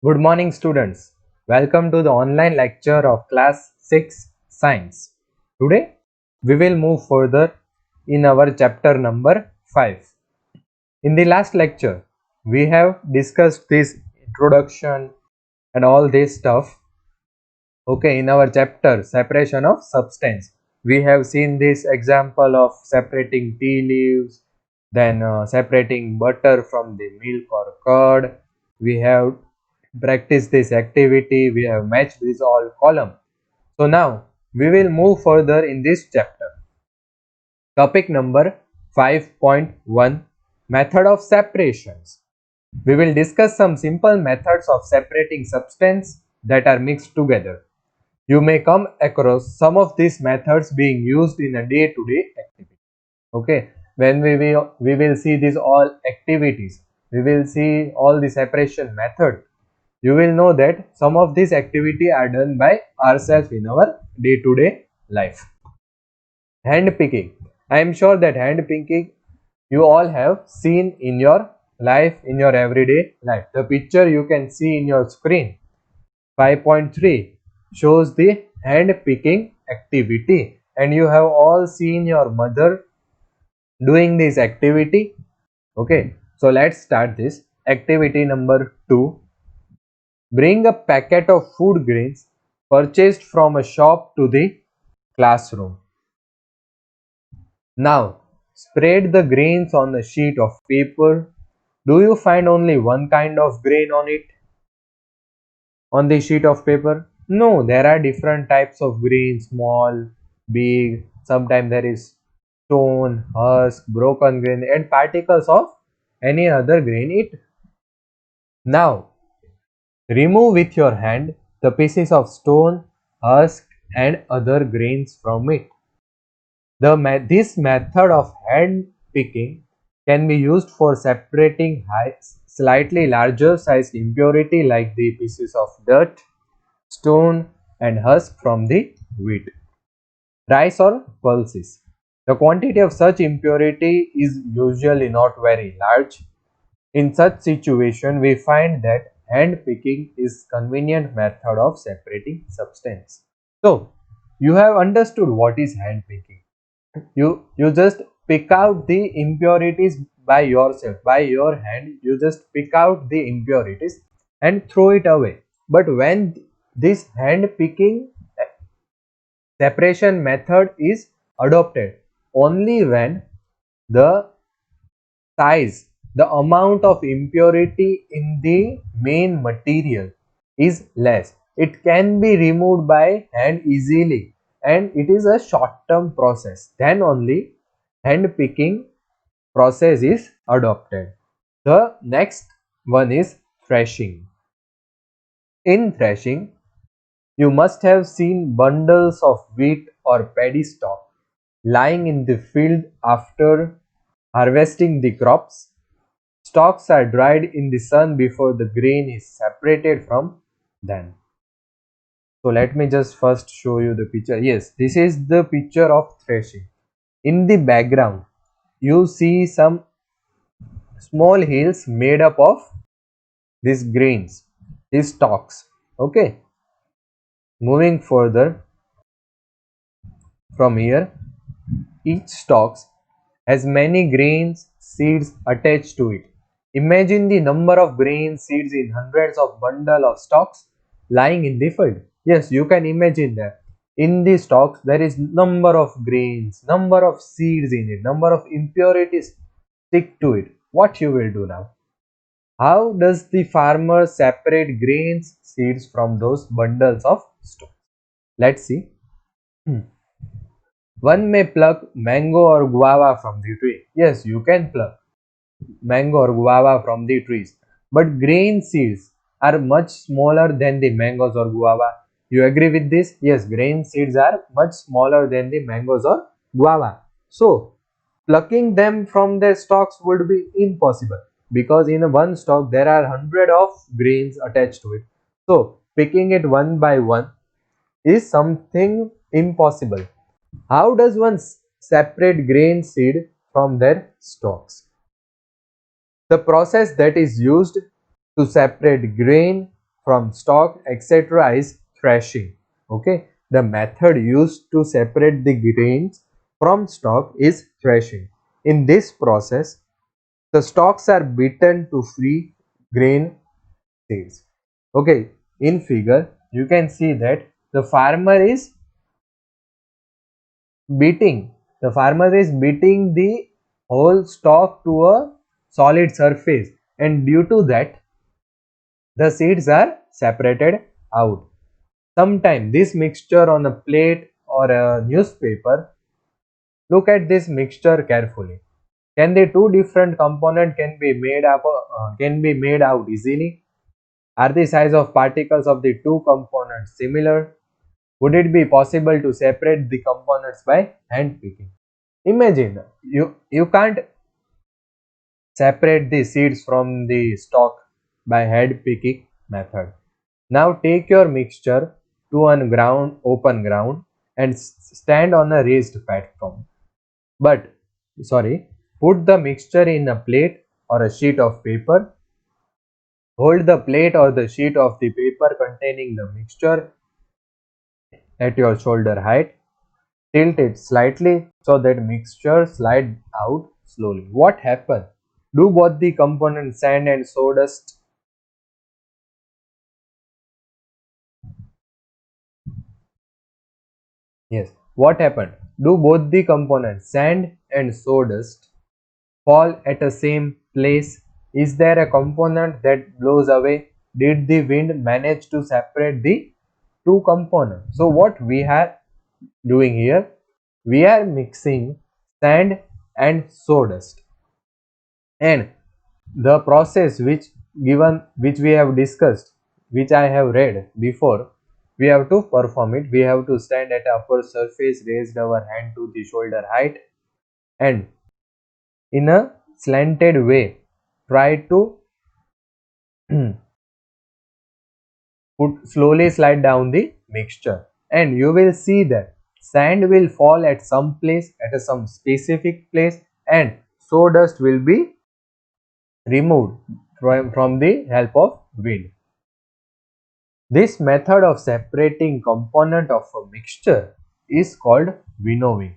Good morning, students. Welcome to the online lecture of class 6 Science. Today, we will move further in our chapter number 5. In the last lecture, we have discussed this introduction and all this stuff. Okay, in our chapter separation of substance, we have seen this example of separating tea leaves, then separating butter from the milk or curd. We have practiced this activity, we have matched this all column. So now we will move further in this chapter. Topic number 5.1, method of separations. We will discuss some simple methods of separating substance that are mixed together. You may come across some of these methods being used in a day-to-day activity. Okay, when we will see these all activities, we will see all the separation method. You will know that some of these activity are done by ourselves in our day-to-day life. Hand picking. I am sure that hand picking you all have seen in your life, in your everyday life. The picture you can see in your screen 5.3 shows the hand picking activity, and you have all seen your mother doing this activity. Okay, so let's start this activity number 2. Bring a packet of food grains purchased from a shop to the classroom. Now spread the grains on a sheet of paper. Do you find only one kind of grain on it, on the sheet of paper? No, there are different types of grain, small, big, sometimes there is stone, husk, broken grain and particles of any other grain it. Now remove with your hand the pieces of stone, husk and other grains from it. This method of hand picking can be used for separating slightly larger sized impurity like the pieces of dirt, stone and husk from the wheat, rice or pulses. The quantity of such impurity is usually not very large. In such situation, we find that hand picking is convenient method of separating substance. So, you have understood what is hand picking. You just pick out the impurities by yourself, by your hand. You just pick out the impurities and throw it away. But when this hand picking separation method is adopted, only when the size, the amount of impurity in the main material is less, it can be removed by hand easily and it is a short term process, then only hand picking process is adopted. The next one is threshing. In threshing, you must have seen bundles of wheat or paddy stalk lying in the field after harvesting the crops. Stalks are dried in the sun before the grain is separated from them. So let me just first show you the picture. Yes, this is the picture of threshing. In the background, you see some small hills made up of these grains, these stalks. Okay, moving further from here, each stalk has many grains, seeds attached to it. Imagine the number of grain seeds in hundreds of bundle of stalks lying in the field. Yes, you can imagine that. In the stalks, there is number of grains, number of seeds in it, number of impurities stick to it. What you will do now? How does the farmer separate grains, seeds from those bundles of stalks? Let's see. One may pluck mango or guava from the tree. Yes, you can pluck mango or guava from the trees. But grain seeds are much smaller than the mangoes or guava. You agree with this? Yes, grain seeds are much smaller than the mangoes or guava. So, plucking them from their stalks would be impossible because in one stalk there are hundred of grains attached to it. So, picking it one by one is something impossible. How does one separate grain seed from their stalks? The process that is used to separate grain from stalk, etc. is threshing. Okay, the method used to separate the grains from stalk is threshing. In this process, the stalks are beaten to free grain seeds. Okay, in figure you can see that the farmer is beating the whole stalk to a solid surface, and due to that the seeds are separated out. Sometimes this mixture on a plate or a newspaper. Look at this mixture carefully. Can the two different components can be made out easily? Are the size of particles of the two components similar? Would it be possible to separate the components by hand picking? Imagine you can't separate the seeds from the stalk by hand picking method. Now take your mixture to an open ground and stand on a raised platform. But sorry, put the mixture in a plate or a sheet of paper. Hold the plate or the sheet of the paper containing the mixture at your shoulder height. Tilt it slightly so that mixture slide out slowly. What happens? Do both the components sand and sawdust? Yes. What happened? Do both the components sand and sawdust fall at the same place? Is there a component that blows away? Did the wind manage to separate the two components? So what we are doing here, we are mixing sand and sawdust, and the process which we have discussed, which I have read before, we have to perform it. We have to stand at upper surface, raise our hand to the shoulder height, and in a slanted way try to slowly slide down the mixture, and you will see that sand will fall at some place, at some specific place, and sawdust will be removed from the help of wind. This method of separating component of a mixture is called winnowing.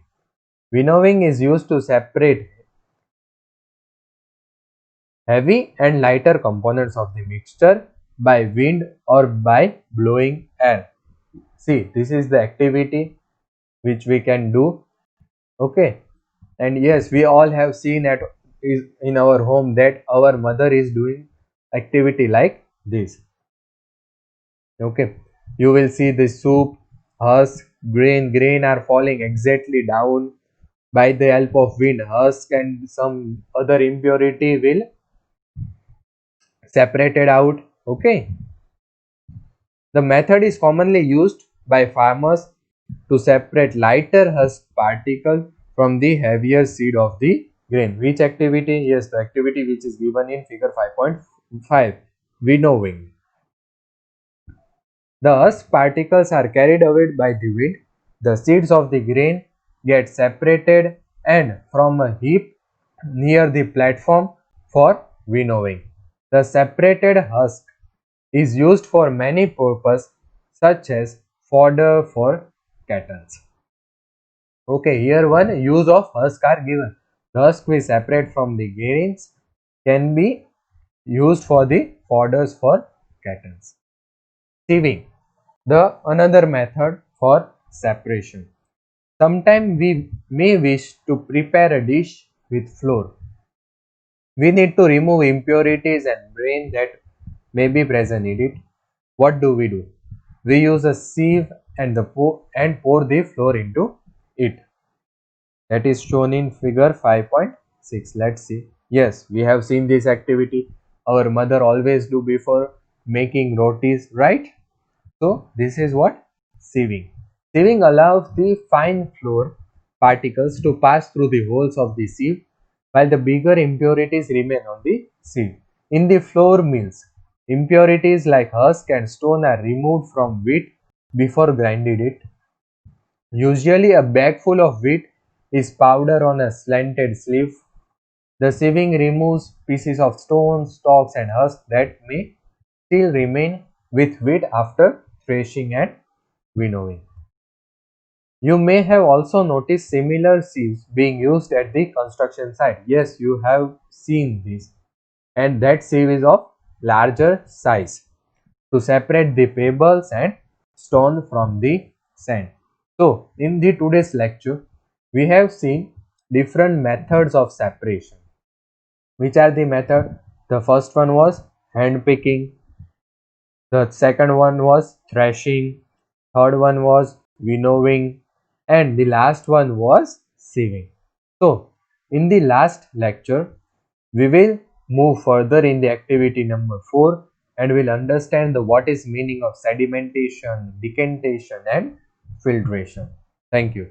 Winnowing is used to separate heavy and lighter components of the mixture by wind or by blowing air. See, this is the activity which we can do. Okay, and yes, we all have seen in our home that our mother is doing activity like this. Okay, you will see the soup, husk, grain are falling exactly down. By the help of wind, husk and some other impurity will separated out. Okay, the method is commonly used by farmers to separate lighter husk particles from the heavier seed of the grain. Which activity? Yes, the activity which is given in figure 5.5, winnowing. The husk particles are carried away by the wind. The seeds of the grain get separated and from a heap near the platform for winnowing. The separated husk is used for many purposes such as fodder for cattle. Okay, here one use of husk are given. The husk we separate from the grains can be used for the fodders for cattle. Sieving, the another method for separation. Sometimes we may wish to prepare a dish with flour. We need to remove impurities and grain that may be present in it. What do? We use a sieve and pour the flour into it. That is shown in figure 5.6. Let's see. Yes, we have seen this activity. Our mother always do before making rotis, right? So this is what? Sieving. Sieving allows the fine flour particles to pass through the holes of the sieve while the bigger impurities remain on the sieve. In the flour mills, impurities like husk and stone are removed from wheat before grinding it. Usually a bag full of wheat is powdered on a slanted sleeve. The sieving removes pieces of stone, stalks and husks that may still remain with wheat after threshing and winnowing. You may have also noticed similar sieves being used at the construction site. Yes, you have seen this. And that sieve is of larger size to separate the pebbles and stone from the sand. So, in the today's lecture, we have seen different methods of separation. Which are the method? The first one was hand picking, the second one was threshing, third one was winnowing, and the last one was sieving. So, in the last lecture, we will move further in the activity number 4 and will understand the what is meaning of sedimentation, decantation and filtration. Thank you.